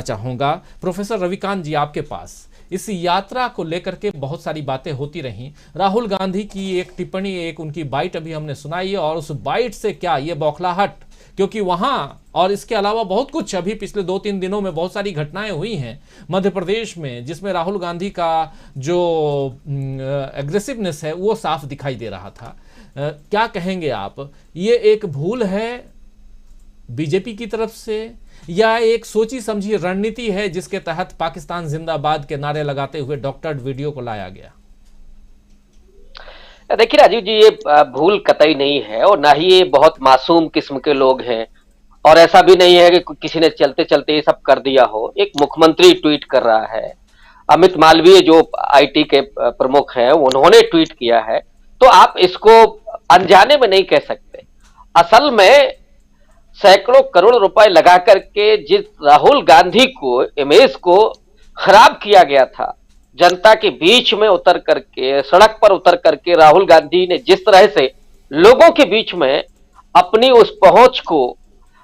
चाहूंगा प्रोफेसर रविकांत जी आपके पास। इस यात्रा को लेकर के बहुत सारी बातें होती रहीं। राहुल गांधी की एक टिप्पणी, एक उनकी बाइट अभी हमने सुनाई है, और उस बाइट से क्या ये बौखलाहट, क्योंकि वहां और इसके अलावा बहुत कुछ अभी पिछले 2-3 दिनों में बहुत सारी घटनाएं हुई हैं मध्य प्रदेश में, जिसमें राहुल गांधी का जो एग्रेसिवनेस है वो साफ दिखाई दे रहा था। क्या कहेंगे आप, ये एक भूल है बीजेपी की तरफ से, या एक सोची समझी रणनीति है जिसके तहत पाकिस्तान जिंदाबाद के नारे लगाते हुए डॉक्टर्ड वीडियो को लाया गया? देखिए राजीव जी, ये भूल कतई नहीं है, और ना ही ये बहुत मासूम किस्म के लोग हैं, और ऐसा भी नहीं है कि किसी ने चलते चलते ये सब कर दिया हो। एक मुख्यमंत्री ट्वीट कर रहा है, अमित मालवीय जो आईटी के प्रमुख हैं उन्होंने ट्वीट किया है, तो आप इसको अनजाने में नहीं कह सकते। असल में सैकड़ों करोड़ रुपए लगा करके जिस राहुल गांधी को, इमेज को खराब किया गया था, जनता के बीच में उतर करके, सड़क पर उतर करके राहुल गांधी ने जिस तरह से लोगों के बीच में अपनी उस पहुंच को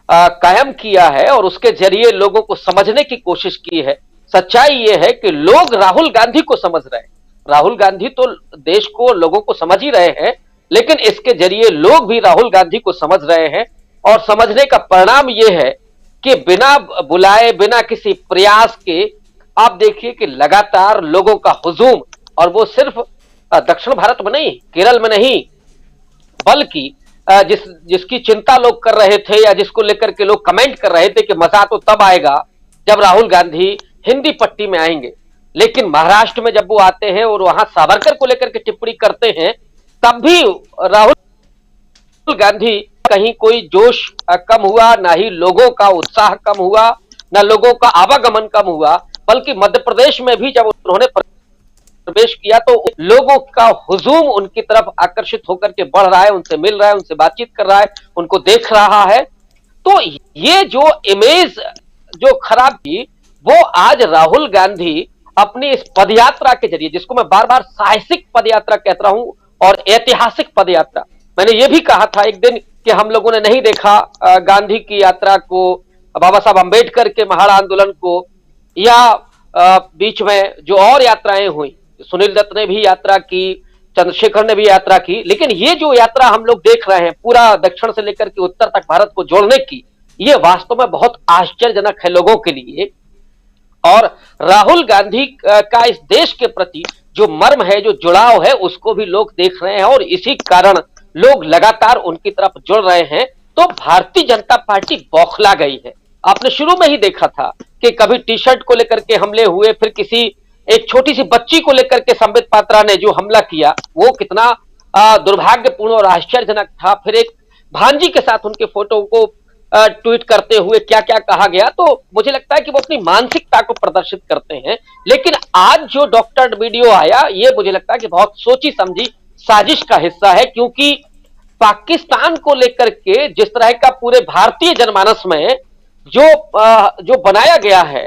कायम किया है और उसके जरिए लोगों को समझने की कोशिश की है। सच्चाई यह है कि लोग राहुल गांधी को समझ रहे हैं। राहुल गांधी तो देश को, लोगों को समझ ही रहे हैं, लेकिन इसके जरिए लोग भी राहुल गांधी को समझ रहे हैं, और समझने का परिणाम यह है कि बिना बुलाए, बिना किसी प्रयास के आप देखिए कि लगातार लोगों का हुजूम, और वो सिर्फ दक्षिण भारत में नहीं, केरल में नहीं, बल्कि जिसकी चिंता लोग कर रहे थे या जिसको लेकर के लोग कमेंट कर रहे थे कि मजा तो तब आएगा जब राहुल गांधी हिंदी पट्टी में आएंगे, लेकिन महाराष्ट्र में जब वो आते हैं और वहां सावरकर को लेकर के टिप्पणी करते हैं, तब भी राहुल गांधी कहीं कोई जोश कम हुआ, ना ही लोगों का उत्साह कम हुआ, ना लोगों का आवागमन कम हुआ, बल्कि मध्य प्रदेश में भी जब उन्होंने प्रवेश किया तो लोगों का हुजूम उनकी तरफ आकर्षित होकर के बढ़ रहा है, उनसे मिल रहा है, उनसे बातचीत कर रहा है, उनको देख रहा है। तो ये जो इमेज जो खराब थी, वो आज राहुल गांधी अपनी इस पदयात्रा के जरिए, जिसको मैं बार बार साहसिक पदयात्रा कहता हूं और ऐतिहासिक पदयात्रा, मैंने ये भी कहा था एक दिन कि हम लोगों ने नहीं देखा गांधी की यात्रा को, बाबा साहब अंबेडकर के महाड़ आंदोलन को, या बीच में जो और यात्राएं हुई, सुनील दत्त ने भी यात्रा की, चंद्रशेखर ने भी यात्रा की, लेकिन ये जो यात्रा हम लोग देख रहे हैं पूरा दक्षिण से लेकर के उत्तर तक भारत को जोड़ने की, ये वास्तव में बहुत आश्चर्यजनक है लोगों के लिए। और राहुल गांधी का इस देश के प्रति जो मर्म है, जो जुड़ाव है, उसको भी लोग देख रहे हैं, और इसी कारण लोग लगातार उनकी तरफ जुड़ रहे हैं। तो भारतीय जनता पार्टी बौखला गई है। आपने शुरू में ही देखा था कि कभी टी शर्ट को लेकर के हमले हुए, फिर किसी एक छोटी सी बच्ची को लेकर के संबित पात्रा ने जो हमला किया वो कितना दुर्भाग्यपूर्ण और आश्चर्यजनक था। फिर एक भांजी के साथ उनके फोटो को ट्वीट करते हुए क्या क्या कहा गया। तो मुझे लगता है कि वो अपनी मानसिकता को प्रदर्शित करते हैं। लेकिन आज जो डॉक्टर वीडियो आया, ये मुझे लगता है कि बहुत सोची समझी साजिश का हिस्सा है, क्योंकि पाकिस्तान को लेकर के जिस तरह का पूरे भारतीय जनमानस में जो बनाया गया है,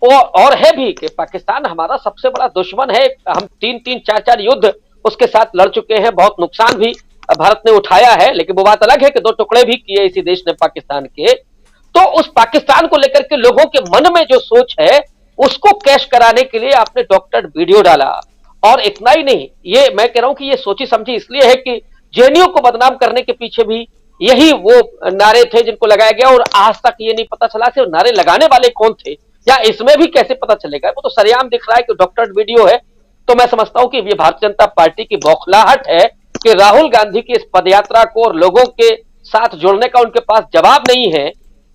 और है भी कि पाकिस्तान हमारा सबसे बड़ा दुश्मन है। हम 3-3, 4-4 युद्ध उसके साथ लड़ चुके हैं, बहुत नुकसान भी भारत ने उठाया है, लेकिन वो बात अलग है कि 2 टुकड़े भी किए इसी देश ने पाकिस्तान के। तो उस पाकिस्तान को लेकर के लोगों के मन में जो सोच है, उसको कैश कराने के लिए आपने डॉक्टर वीडियो डाला। और इतना ही नहीं, ये मैं कह रहा हूं कि ये सोची समझी इसलिए है कि जेएनयू को बदनाम करने के पीछे भी यही वो नारे थे जिनको लगाया गया, और आज तक ये नहीं पता चला कि नारे लगाने वाले कौन थे, या इसमें भी कैसे पता चलेगा। वो तो सरेआम दिख रहा है कि डॉक्टर वीडियो है। तो मैं समझता हूं कि ये भारतीय जनता पार्टी की बौखलाहट है कि राहुल गांधी की इस पदयात्रा को और लोगों के साथ जुड़ने का उनके पास जवाब नहीं है।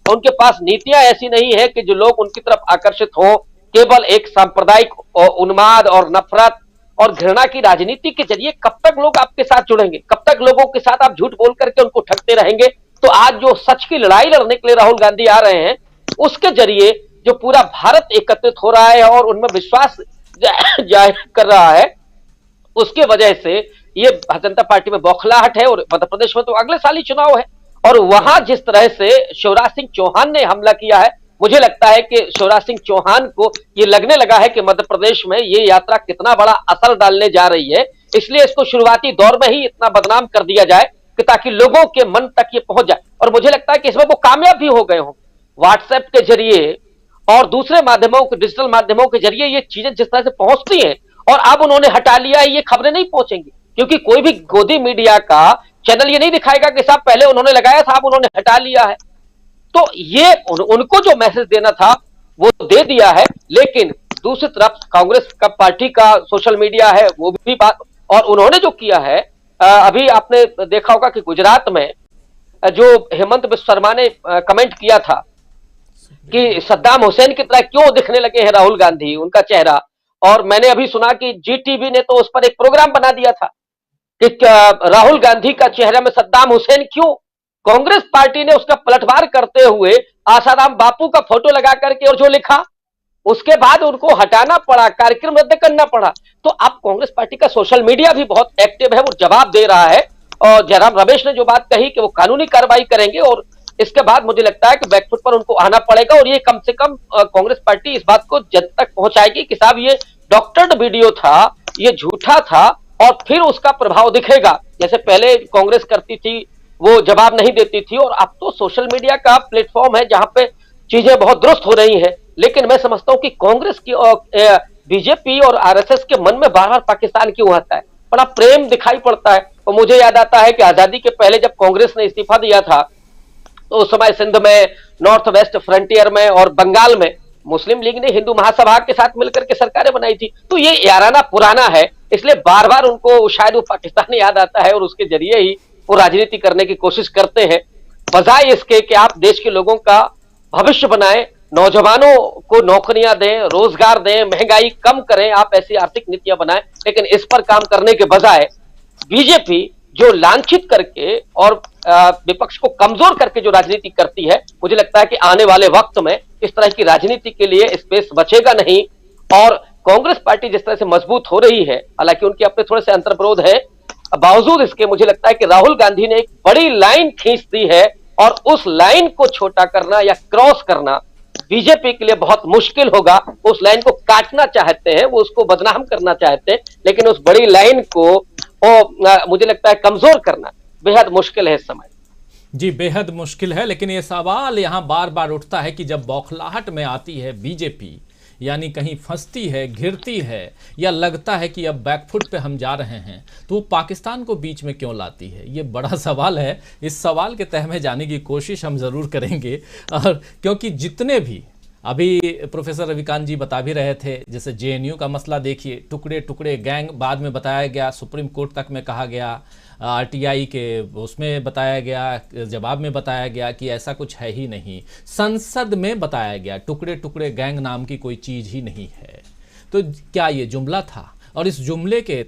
उनके पास नीतियां ऐसी नहीं है कि जो लोग उनकी तरफ आकर्षित हो। केवल एक सांप्रदायिक उन्माद और नफरत और घृणा की राजनीति के जरिए कब तक लोग आपके साथ जुड़ेंगे, कब तक लोगों के साथ आप झूठ बोल करके उनको ठगते रहेंगे। तो आज जो सच की लड़ाई लड़ने के लिए राहुल गांधी आ रहे हैं, उसके जरिए जो पूरा भारत एकत्रित हो रहा है और उनमें विश्वास जाहिर कर रहा है, उसके वजह से ये भारतीय जनता पार्टी में बौखलाहट है। और मध्य प्रदेश में तो अगले साल ही चुनाव है, और वहां जिस तरह से शिवराज सिंह चौहान ने हमला किया है, मुझे लगता है कि शिवराज सिंह चौहान को ये लगने लगा है कि मध्य प्रदेश में ये यात्रा कितना बड़ा असर डालने जा रही है, इसलिए इसको शुरुआती दौर में ही इतना बदनाम कर दिया जाए कि ताकि लोगों के मन तक ये पहुंच जाए। और मुझे लगता है कि इसमें वो कामयाब भी हो गए हों। व्हाट्सएप के जरिए और दूसरे माध्यमों के, डिजिटल माध्यमों के जरिए ये चीजें जिस तरह से पहुंचती हैं, और अब उन्होंने हटा लिया है, ये खबरें नहीं पहुंचेंगी, क्योंकि कोई भी गोदी मीडिया का चैनल ये नहीं दिखाएगा कि साहब पहले उन्होंने लगाया था, अब उन्होंने हटा लिया है। तो ये उनको जो मैसेज देना था वो दे दिया है, लेकिन दूसरी तरफ कांग्रेस का पार्टी का सोशल मीडिया है वो भी बात, और उन्होंने जो किया है, अभी आपने देखा होगा कि गुजरात में जो हेमंत बिस्वा शर्मा ने कमेंट किया था कि सद्दाम हुसैन की तरह क्यों दिखने लगे हैं राहुल गांधी, उनका चेहरा, और मैंने अभी सुना कि जी टीवी ने तो उस पर एक प्रोग्राम बना दिया था कि राहुल गांधी का चेहरे में सद्दाम हुसैन क्यों। कांग्रेस पार्टी ने उसका पलटवार करते हुए आसाराम बापू का फोटो लगा करके और जो लिखा, उसके बाद उनको हटाना पड़ा, कार्यक्रम रद्द करना पड़ा। तो अब कांग्रेस पार्टी का सोशल मीडिया भी बहुत एक्टिव है, वो जवाब दे रहा है, और जयराम रमेश ने जो बात कही कि वो कानूनी कार्रवाई करेंगे, और इसके बाद मुझे लगता है कि बैकफुट पर उनको आना पड़ेगा, और ये कम से कम कांग्रेस पार्टी इस बात को जनता तक पहुंचाएगी कि साहब ये डॉक्टर्ड वीडियो था, ये झूठा था, और फिर उसका प्रभाव दिखेगा। जैसे पहले कांग्रेस करती थी, वो जवाब नहीं देती थी, और अब तो सोशल मीडिया का प्लेटफॉर्म है जहां पे चीजें बहुत दुरुस्त हो रही हैं। लेकिन मैं समझता हूं कि कांग्रेस की और बीजेपी और आरएसएस के मन में बार बार पाकिस्तान क्यों आता है, बड़ा प्रेम दिखाई पड़ता है। और मुझे याद आता है कि आजादी के पहले जब कांग्रेस ने इस्तीफा दिया था, तो उस समय सिंध में, नॉर्थ वेस्ट फ्रंटियर में और बंगाल में मुस्लिम लीग ने हिंदू महासभा के साथ मिलकर के सरकारें बनाई थी। तो ये याराना पुराना है, इसलिए बार बार उनको शायद वो पाकिस्तान याद आता है, और उसके जरिए ही वो राजनीति करने की कोशिश करते हैं, बजाय इसके कि आप देश के लोगों का भविष्य बनाएं, नौजवानों को नौकरियां दें, रोजगार दें, महंगाई कम करें, आप ऐसी आर्थिक नीतियां बनाएं। लेकिन इस पर काम करने के बजाय बीजेपी जो लांछित करके और विपक्ष को कमजोर करके जो राजनीति करती है, मुझे लगता है कि आने वाले वक्त में इस तरह की राजनीति के लिए स्पेस बचेगा नहीं। और कांग्रेस पार्टी जिस तरह से मजबूत हो रही है, हालांकि उनके अपने थोड़े से अंतर्विरोध है, बावजूद इसके मुझे लगता है कि राहुल गांधी ने एक बड़ी लाइन खींच दी है, और उस लाइन को छोटा करना या क्रॉस करना बीजेपी के लिए बहुत मुश्किल होगा। उस लाइन को काटना चाहते हैं, वो उसको बदनाम करना चाहते हैं, लेकिन उस बड़ी लाइन को मुझे लगता है कमजोर करना बेहद मुश्किल है इस समय। जी, बेहद मुश्किल है। लेकिन ये सवाल यहाँ बार बार उठता है कि जब बौखलाहट में आती है बीजेपी, यानी कहीं फंसती है, घिरती है, या लगता है कि अब बैकफुट पे हम जा रहे हैं, तो वो पाकिस्तान को बीच में क्यों लाती है? ये बड़ा सवाल है। इस सवाल के तह में जाने की कोशिश हम ज़रूर करेंगे, और क्योंकि जितने भी अभी प्रोफेसर रविकांत जी बता भी रहे थे, जैसे जेएनयू का मसला देखिए, टुकड़े टुकड़े गैंग बाद में बताया गया, सुप्रीम कोर्ट तक में कहा गया, आरटीआई के उसमें बताया गया, जवाब में बताया गया कि ऐसा कुछ है ही नहीं, संसद में बताया गया टुकड़े टुकड़े गैंग नाम की कोई चीज़ ही नहीं है। तो क्या ये जुमला था? और इस जुमले के